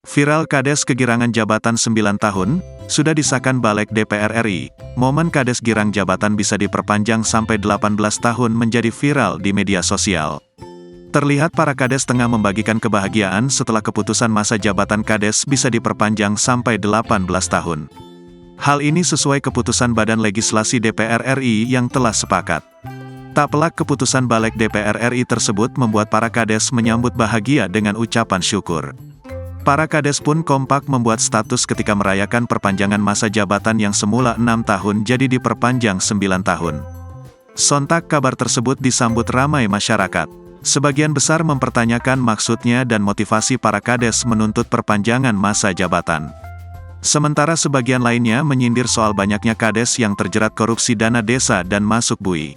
Viral Kades kegirangan jabatan 9 tahun, sudah disahkan Balik DPR RI. Momen Kades girang jabatan bisa diperpanjang sampai 18 tahun menjadi viral di media sosial. Terlihat para Kades tengah membagikan kebahagiaan setelah keputusan masa jabatan Kades bisa diperpanjang sampai 18 tahun. Hal ini sesuai keputusan Badan Legislasi DPR RI yang telah sepakat. Tak pelak keputusan Balik DPR RI tersebut membuat para Kades menyambut bahagia dengan ucapan syukur. Para Kades pun kompak membuat status ketika merayakan perpanjangan masa jabatan yang semula 6 tahun jadi diperpanjang 9 tahun. Sontak kabar tersebut disambut ramai masyarakat. Sebagian besar mempertanyakan maksudnya dan motivasi para Kades menuntut perpanjangan masa jabatan. Sementara sebagian lainnya menyindir soal banyaknya Kades yang terjerat korupsi dana desa dan masuk bui.